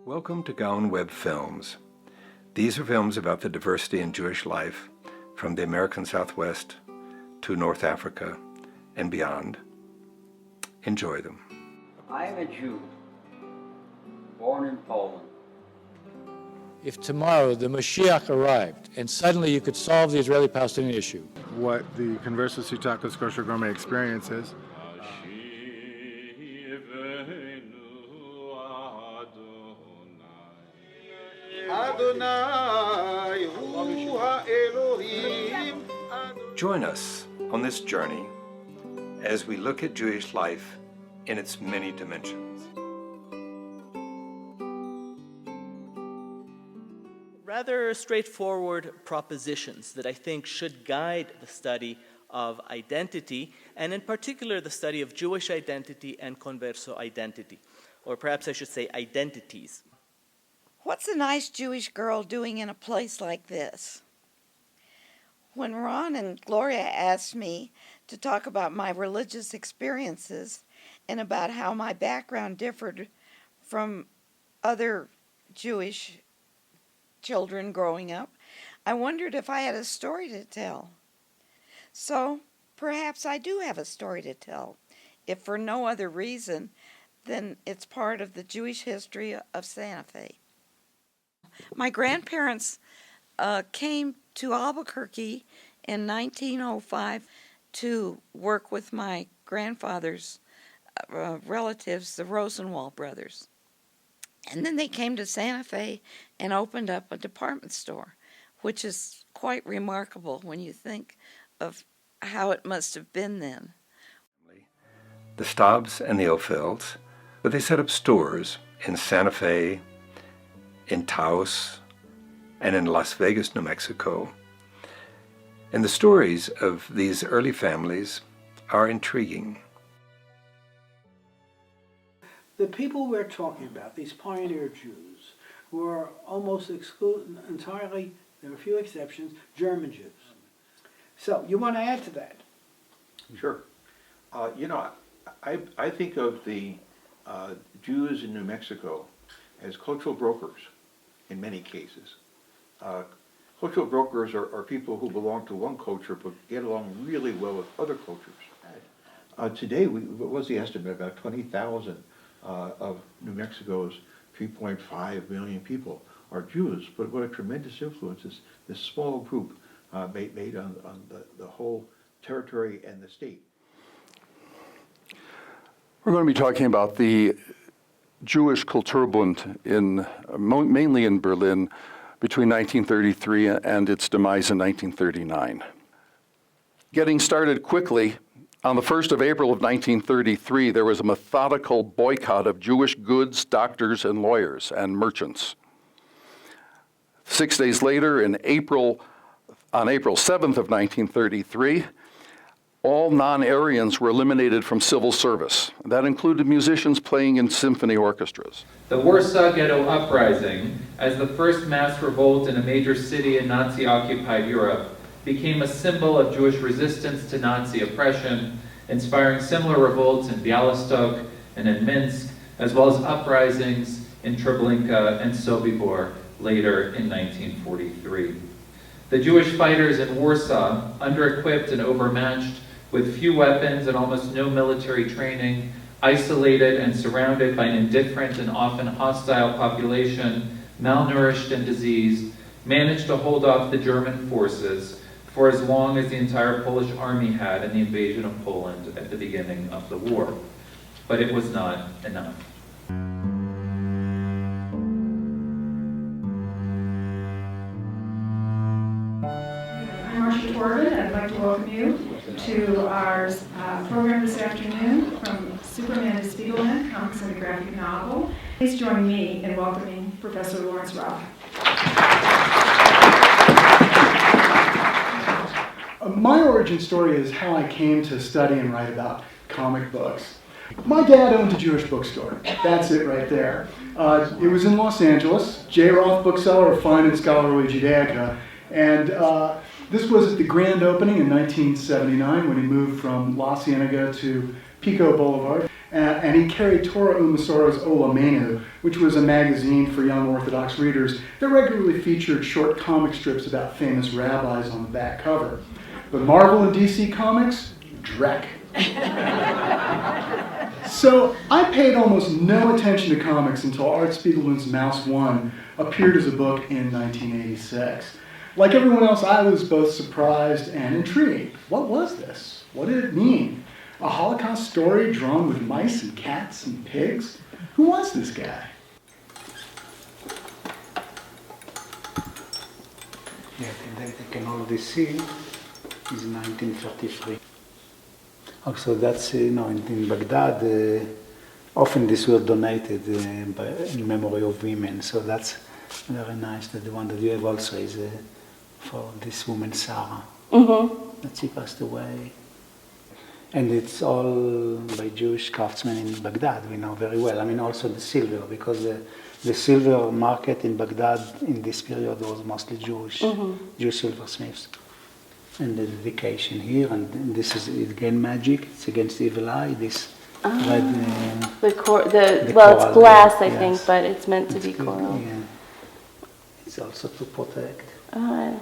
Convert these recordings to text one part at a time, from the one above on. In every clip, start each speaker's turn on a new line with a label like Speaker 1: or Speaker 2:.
Speaker 1: Welcome to Gowan Webb Films. These are films about the diversity in Jewish life from the American Southwest to North Africa and beyond. Enjoy them.
Speaker 2: I am a Jew, born in Poland.
Speaker 3: If tomorrow the Mashiach arrived and suddenly you could solve the Israeli-Palestinian issue,
Speaker 4: what the Conversus Utakas Kosher Gourmet experience is.
Speaker 1: Join us on this journey as we look at Jewish life in its many dimensions.
Speaker 5: Rather straightforward propositions that I think should guide the study of identity, and in particular the study of Jewish identity and converso identity, or perhaps I should say identities.
Speaker 6: What's a nice Jewish girl doing in a place like this? When Ron and Gloria asked me to talk about my religious experiences and about how my background differed from other Jewish children growing up, I wondered if I had a story to tell. So perhaps I do have a story to tell, if for no other reason than it's part of the Jewish history of Santa Fe. My grandparents came to Albuquerque in 1905 to work with my grandfather's relatives, the Rosenwald brothers. And then they came to Santa Fe and opened up a department store, which is quite remarkable when you think of how it must have been then.
Speaker 1: The Staubs and the Ophels, but they set up stores in Santa Fe, in Taos, and in Las Vegas, New Mexico. And the stories of these early families are intriguing.
Speaker 7: The people we're talking about, these pioneer Jews, were almost entirely, there are a few exceptions, German Jews. So, you want to add to that?
Speaker 8: Sure. I think of the Jews in New Mexico as cultural brokers in many cases. Cultural brokers are people who belong to one culture but get along really well with other cultures. Today, what was the estimate? About 20,000 of New Mexico's 3.5 million people are Jews, but what a tremendous influence this small group made on the whole territory and the state.
Speaker 9: We're going to be talking about the Jewish Kulturbund mainly in Berlin between 1933 and its demise in 1939. Getting started quickly, on the 1st of April of 1933, there was a methodical boycott of Jewish goods, doctors, and lawyers, and merchants. 6 days later, on April 7th of 1933, all non-Aryans were eliminated from civil service. That included musicians playing in symphony orchestras.
Speaker 10: The Warsaw Ghetto Uprising, as the first mass revolt in a major city in Nazi-occupied Europe, became a symbol of Jewish resistance to Nazi oppression, inspiring similar revolts in Bialystok and in Minsk, as well as uprisings in Treblinka and Sobibor later in 1943. The Jewish fighters in Warsaw, under-equipped and overmatched, with few weapons and almost no military training, isolated and surrounded by an indifferent and often hostile population, malnourished and diseased, managed to hold off the German forces for as long as the entire Polish army had in the invasion of Poland at the beginning of the war. But it was not enough.
Speaker 11: I'm Marcia Torvin, and I'd like to welcome you to our program this afternoon from Superman is Spiegelman, Comics and a Graphic Novel. Please join me in welcoming Professor Lawrence Ralph.
Speaker 12: My origin story is how I came to study and write about comic books. My dad owned a Jewish bookstore. That's it right there. It was in Los Angeles, J. Roth bookseller of fine and scholarly Judaica. And this was at the grand opening in 1979 when he moved from La Cienega to Pico Boulevard. And he carried Torah Umasora's Olamenu, which was a magazine for young Orthodox readers that regularly featured short comic strips about famous rabbis on the back cover. But Marvel and DC Comics, dreck. So I paid almost no attention to comics until Art Spiegelman's Mouse 1 appeared as a book in 1986. Like everyone else, I was both surprised and intrigued. What was this? What did it mean? A Holocaust story drawn with mice and cats and pigs? Who was this guy?
Speaker 13: Yeah, the date I can already see is 1933. Also, that's, in Baghdad, often these were donated in memory of women, so that's very nice. That the one that you have also is for this woman, Sarah, that she passed away. And it's all by Jewish craftsmen in Baghdad, we know very well. I mean, also the silver, because the silver market in Baghdad in this period was mostly Jewish silversmiths. And the dedication here, and this is again magic. It's against evil eye. This red.
Speaker 14: It's
Speaker 13: coral,
Speaker 14: glass, I
Speaker 13: yes.
Speaker 14: think, but it's meant to be coral.
Speaker 13: Yeah. It's also to protect.
Speaker 14: That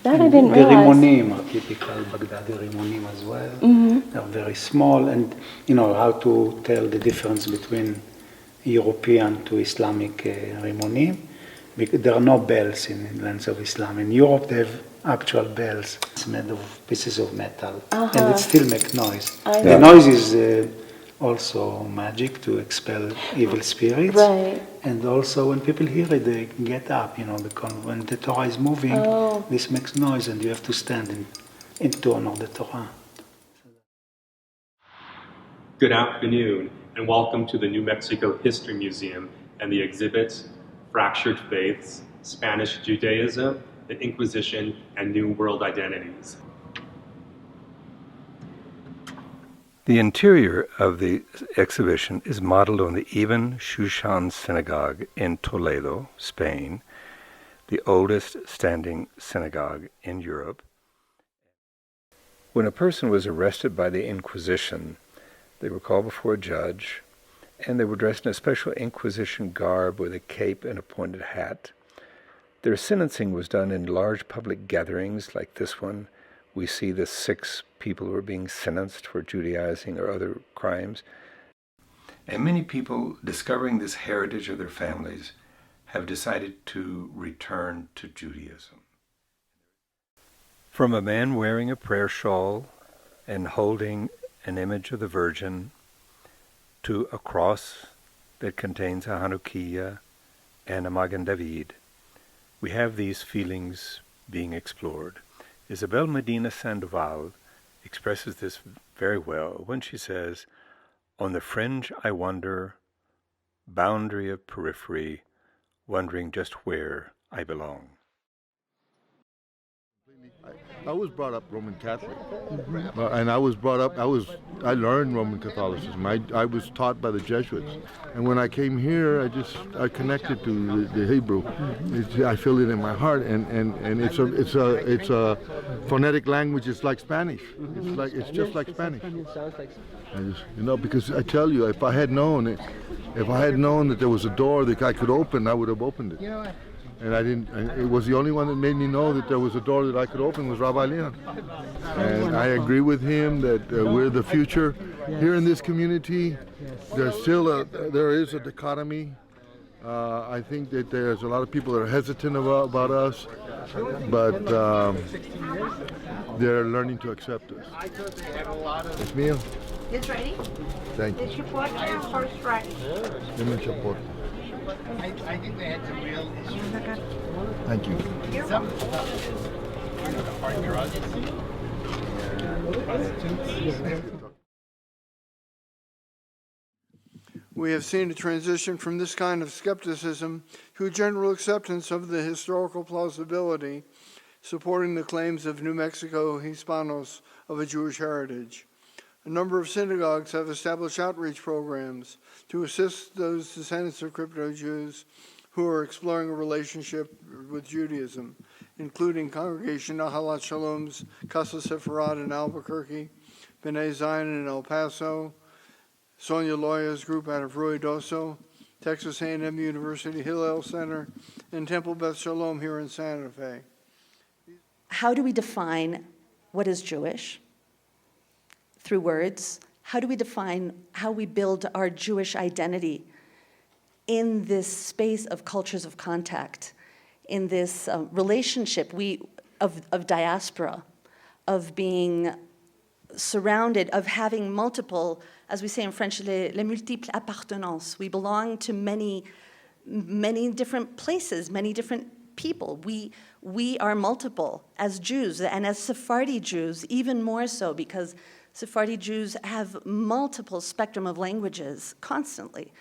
Speaker 13: And
Speaker 14: I didn't
Speaker 13: the
Speaker 14: realize.
Speaker 13: rimonim are typical Baghdadi rimonim as well. They're very small, and how to tell the difference between European to Islamic rimonim. There are no bells in lands of Islam. In Europe, they have actual bells. It's made of pieces of metal, and it still makes noise. The noise is also magic to expel evil spirits.
Speaker 14: Right.
Speaker 13: And also when people hear it, they get up, because when the Torah is moving, this makes noise and you have to stand to honor the Torah.
Speaker 15: Good afternoon, and welcome to the New Mexico History Museum and the exhibit, Fractured Faiths, Spanish Judaism, the Inquisition, and New World Identities.
Speaker 1: The interior of the exhibition is modeled on the Ibn Shushan Synagogue in Toledo, Spain, the oldest standing synagogue in Europe. When a person was arrested by the Inquisition, they were called before a judge, and they were dressed in a special Inquisition garb with a cape and a pointed hat. Their sentencing was done in large public gatherings like this one. We see the 6 people who are being sentenced for Judaizing or other crimes. And many people, discovering this heritage of their families, have decided to return to Judaism. From a man wearing a prayer shawl and holding an image of the Virgin, to a cross that contains a Hanukkah and a Magen David, we have these feelings being explored. Isabel Medina Sandoval expresses this very well when she says, "On the fringe I wander, boundary of periphery, wondering just where I belong."
Speaker 16: I was brought up Roman Catholic, and I learned Roman Catholicism. I was taught by the Jesuits, and when I came here, I connected to the Hebrew. I feel it in my heart, and it's a phonetic language. It's like Spanish. It's just like Spanish. Because I tell you, if I had known that there was a door that I could open, I would have opened it. And I didn't. It was the only one that made me know that there was a door that I could open was Rabbi Leon. And I agree with him that we're the future. Here in this community, there is a dichotomy. I think that there's a lot of people that are hesitant about us, but they're learning to accept us. Es mío.
Speaker 17: It's ready.
Speaker 16: Thank you.
Speaker 17: The chipotle or horseradish?
Speaker 16: Deme chipotle.
Speaker 17: I think they had some real issues.
Speaker 16: Thank you.
Speaker 17: You're welcome.
Speaker 18: We have seen a transition from this kind of skepticism to a general acceptance of the historical plausibility supporting the claims of New Mexico Hispanos of a Jewish heritage. A number of synagogues have established outreach programs to assist those descendants of crypto-Jews who are exploring a relationship with Judaism, including Congregation Nahalat Shalom's Casa Sefarad in Albuquerque, B'nai Zion in El Paso, Sonia Loya's group out of Ruidoso, Texas A&M University Hillel Center, and Temple Beth Shalom here in Santa Fe.
Speaker 19: How do we define what is Jewish? Through words. How do we define how we build our Jewish identity in this space of cultures of contact, in this relationship of diaspora, of being surrounded, of having multiple, as we say in French, les multiples appartenances. We belong to many different places, many different people. We are multiple as Jews, and as Sephardi Jews, even more so, because Sephardi Jews have multiple spectrum of languages constantly,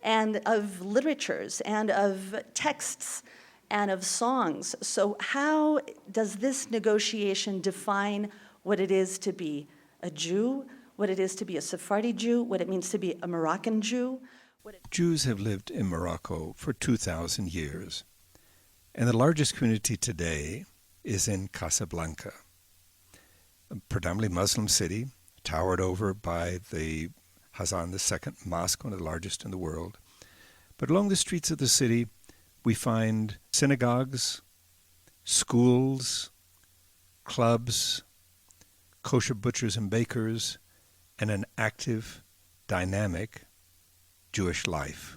Speaker 19: and of literatures, and of texts, and of songs. So how does this negotiation define what it is to be a Jew, what it is to be a Sephardi Jew, what it means to be a Moroccan Jew?
Speaker 1: Jews have lived in Morocco for 2,000 years, and the largest community today is in Casablanca, a predominantly Muslim city, towered over by the Hassan II Mosque, one of the largest in the world. But along the streets of the city, we find synagogues, schools, clubs, kosher butchers and bakers, and an active, dynamic Jewish life.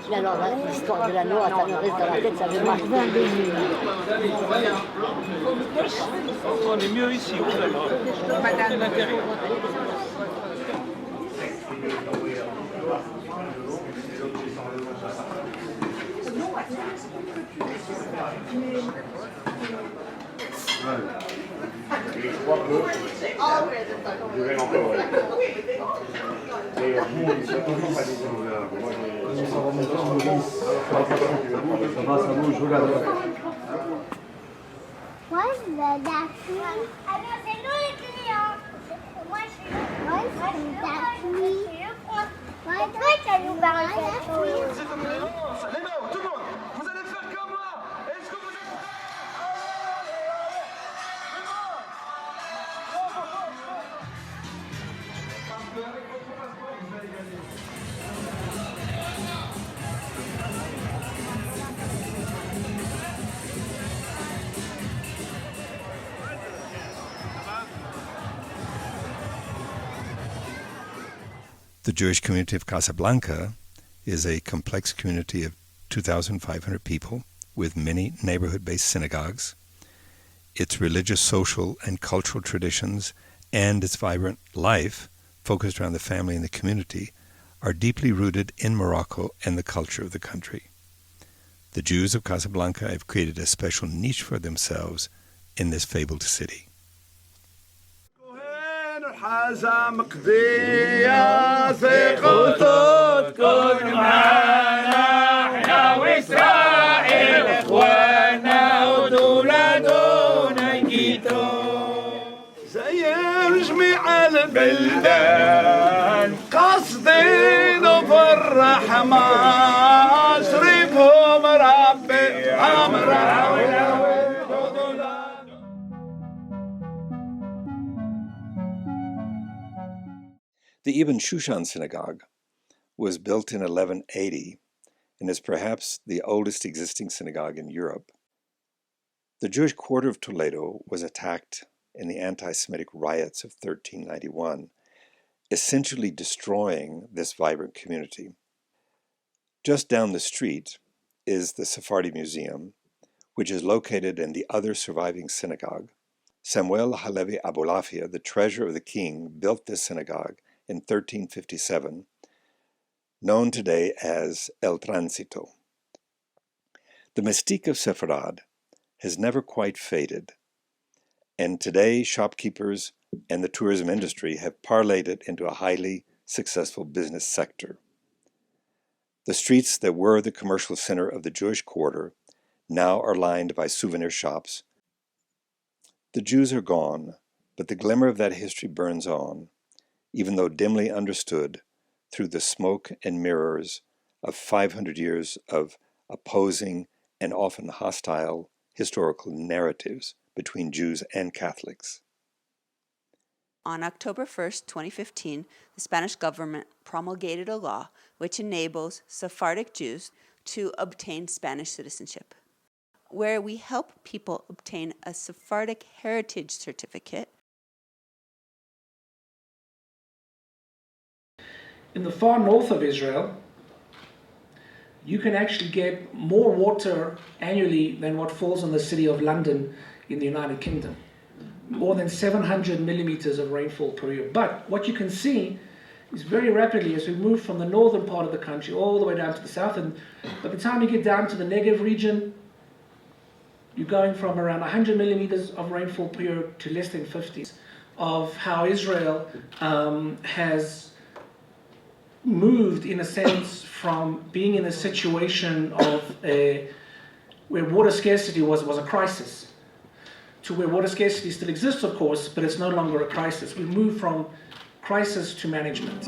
Speaker 20: Mais alors là, l'histoire de l'anneau, ça me reste dans la tête, ça me marque 22 minutes.
Speaker 21: On est mieux ici,
Speaker 22: Moi, je veux d'appui. Ah non, c'est nous les clients. Moi, je suis d'appui. Moi, toi, tu as nous parlé quelque chose.
Speaker 21: Les mains, tout le monde, vous allez faire comme moi. Est-ce que vous êtes prêts?
Speaker 1: The Jewish community of Casablanca is a complex community of 2,500 people with many neighborhood-based synagogues. Its religious, social, and cultural traditions and its vibrant life, focused around the family and the community, are deeply rooted in Morocco and the culture of the country. The Jews of Casablanca have created a special niche for themselves in this fabled city.
Speaker 21: حزم قضية ثقة تكون معانا احنا وإسرائيل اخوانا ودولادنا يكيتو زي جميع البلدان قصدين وفرح مصرفهم ربي أمره.
Speaker 1: The Ibn Shushan synagogue was built in 1180 and is perhaps the oldest existing synagogue in Europe. The Jewish quarter of Toledo was attacked in the anti-Semitic riots of 1391, essentially destroying this vibrant community. Just down the street is the Sephardi Museum, which is located in the other surviving synagogue. Samuel Halevi Abulafia, the treasurer of the king, built this synagogue in 1357, known today as El Tránsito. The mystique of Sepharad has never quite faded, and today shopkeepers and the tourism industry have parlayed it into a highly successful business sector. The streets that were the commercial center of the Jewish quarter now are lined by souvenir shops. The Jews are gone, but the glimmer of that history burns on, even though dimly understood through the smoke and mirrors of 500 years of opposing and often hostile historical narratives between Jews and Catholics.
Speaker 2: On October 1st, 2015, the Spanish government promulgated a law which enables Sephardic Jews to obtain Spanish citizenship, where we help people obtain a Sephardic heritage certificate.
Speaker 3: In the far north of Israel, you can actually get more water annually than what falls on the city of London in the United Kingdom. More than 700 millimeters of rainfall per year. But what you can see is very rapidly as we move from the northern part of the country all the way down to the south, and by the time you get down to the Negev region, you're going from around 100 millimeters of rainfall per year to less than 50, of how Israel has moved, in a sense, from being in a situation of where water scarcity was a crisis, to where water scarcity still exists, of course, but it's no longer a crisis. We move from crisis to management.